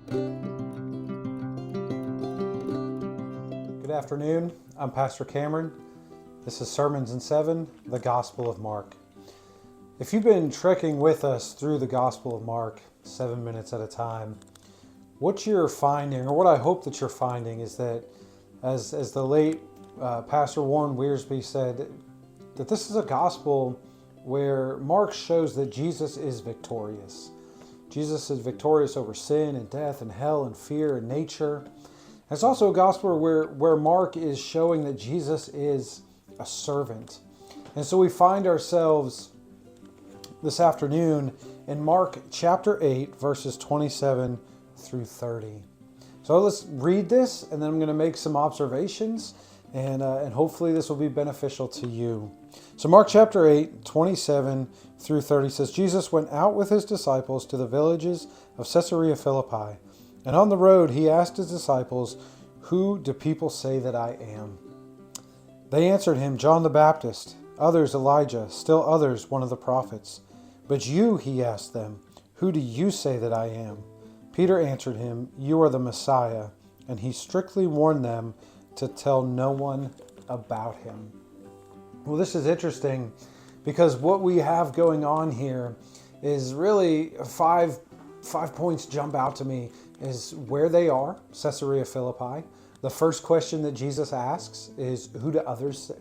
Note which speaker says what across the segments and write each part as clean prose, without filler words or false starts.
Speaker 1: Good afternoon. I'm Pastor Cameron. This is Sermons in 7, the Gospel of Mark. If you've been trekking with us through the Gospel of Mark, 7 minutes at a time, what you're finding, or what I hope that you're finding, is that as the late Pastor Warren Wiersbe said, that this is a gospel where Mark shows that Jesus is victorious. Jesus is victorious over sin and death and hell and fear and nature. It's also a gospel where Mark is showing that Jesus is a servant. And so we find ourselves this afternoon in Mark chapter 8, verses 27 through 30. So let's read this, and then I'm going to make some observations, and hopefully this will be beneficial to you. So Mark chapter 8, 27 through 30 says, Jesus went out with his disciples to the villages of Caesarea Philippi. And on the road he asked his disciples, "Who do people say that I am?" They answered him, "John the Baptist, others Elijah, still others one of the prophets. But you," he asked them, "who do you say that I am?" Peter answered him, "You are the Messiah." And he strictly warned them to tell no one about him. Well, this is interesting because what we have going on here is really five points jump out to me. Is where they are, Caesarea Philippi. The first question that Jesus asks is, who do others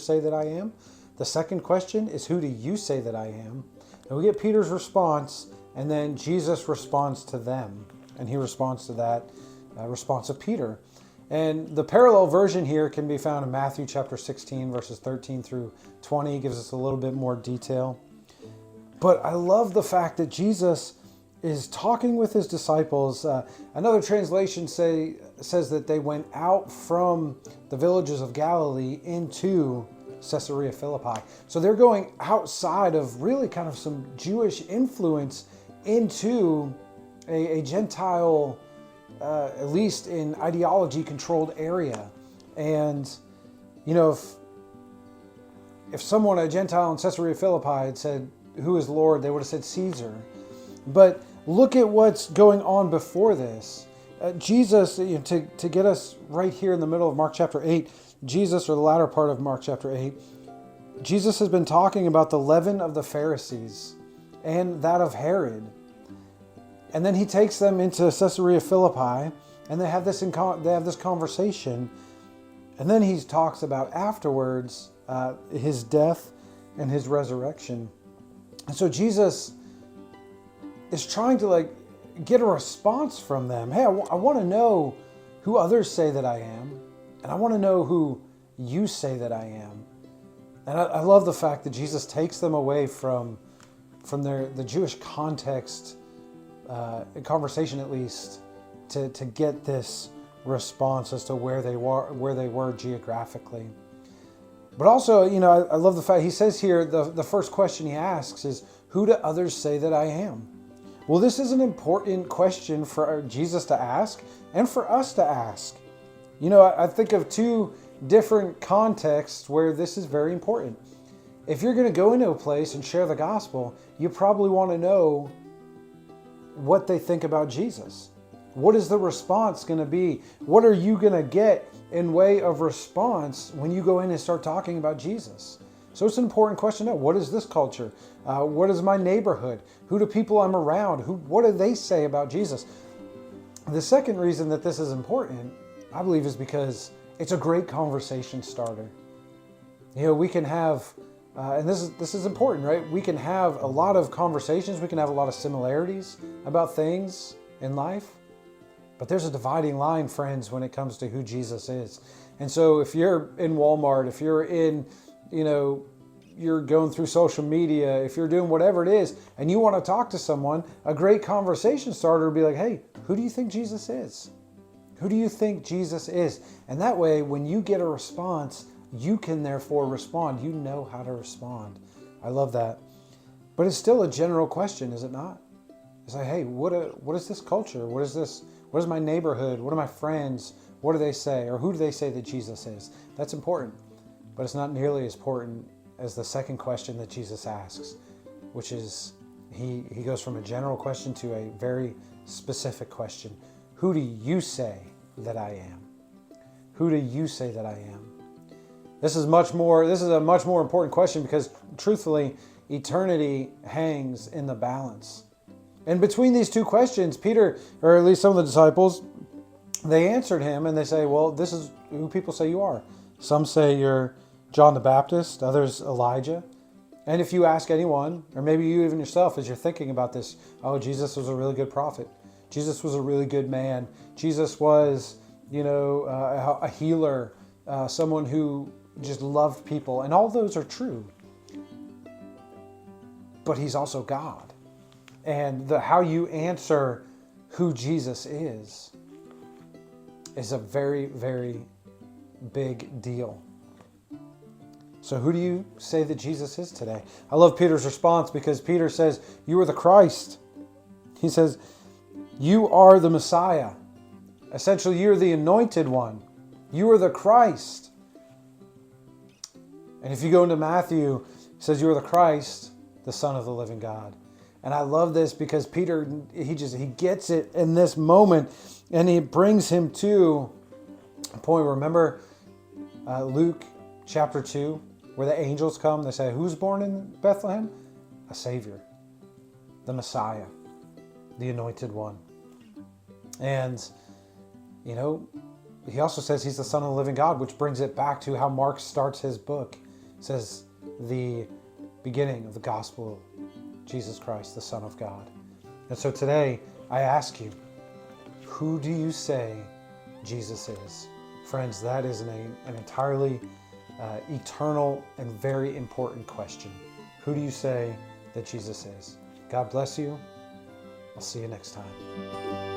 Speaker 1: say that I am? The second question is, who do you say that I am? And we get Peter's response, and then Jesus responds to them, and he responds to that response of Peter. And the parallel version here can be found in Matthew chapter 16, verses 13 through 20. It gives us a little bit more detail. But I love the fact that Jesus is talking with his disciples. Another translation says that they went out from the villages of Galilee into Caesarea Philippi. So they're going outside of really kind of some Jewish influence into a Gentile, at least in ideology, controlled area. And, you know, if someone, a Gentile in Caesarea Philippi, had said, "Who is Lord?" they would have said Caesar. But look at what's going on before this. Jesus, to get us right here in the middle of Mark chapter 8, Jesus, or the latter part of Mark chapter 8, Jesus has been talking about the leaven of the Pharisees and that of Herod. And then he takes them into Caesarea Philippi, and they have this conversation. And then he talks about afterwards his death and his resurrection. And so Jesus is trying to get a response from them. Hey, I want to know who others say that I am, and I want to know who you say that I am. And I love the fact that Jesus takes them away from the Jewish context, conversation at least, to get this response as to where they were geographically. But also, I love the fact he says here the first question he asks is, "Who do others say that I am?" Well, this is an important question for Jesus to ask and for us to ask. I think of two different contexts where this is very important. If you're going to go into a place and share the gospel, you probably want to know what they think about Jesus. What is the response going to be? What are you going to get in way of response when you go in and start talking about Jesus? So it's an important question to know. What is this culture? What is my neighborhood? Who do people I'm around? What do they say about Jesus? The second reason that this is important, I believe, is because it's a great conversation starter. We can have, and this is important, right? We can have a lot of conversations. We can have a lot of similarities about things in life. But there's a dividing line, friends, when it comes to who Jesus is. And so if you're in Walmart, if you're in, you're going through social media, if you're doing whatever it is, and you want to talk to someone, a great conversation starter would be like, "Hey, who do you think Jesus is? Who do you think Jesus is?" And that way, when you get a response, you can therefore respond. You know how to respond. I love that. But it's still a general question, is it not? It's like, hey, what is this culture? What is this? What is my neighborhood? What are my friends? What do they say? Or who do they say that Jesus is? That's important. But it's not nearly as important as the second question that Jesus asks, which is, he goes from a general question to a very specific question. Who do you say that I am? Who do you say that I am? This is a much more important question because truthfully, eternity hangs in the balance. And between these two questions, Peter, or at least some of the disciples, they answered him and they say, well, this is who people say you are. Some say you're John the Baptist, others Elijah. And if you ask anyone, or maybe you even yourself, as you're thinking about this, oh, Jesus was a really good prophet. Jesus was a really good man. Jesus was, a healer, someone who just loved people. And all those are true. But he's also God. And how you answer who Jesus is a very, very big deal. So who do you say that Jesus is today? I love Peter's response because Peter says, you are the Christ. He says, you are the Messiah. Essentially, you're the anointed one. You are the Christ. And if you go into Matthew, it says you are the Christ, the Son of the living God. And I love this because Peter, he gets it in this moment and he brings him to a point. Remember Luke chapter 2, where the angels come, they say, who's born in Bethlehem? A Savior, the Messiah, the anointed one. And, he also says he's the Son of the living God, which brings it back to how Mark starts his book. It says the beginning of the gospel of Jesus Christ, the Son of God. And so today, I ask you, who do you say Jesus is? Friends, that is an entirely eternal and very important question. Who do you say that Jesus is? God bless you. I'll see you next time.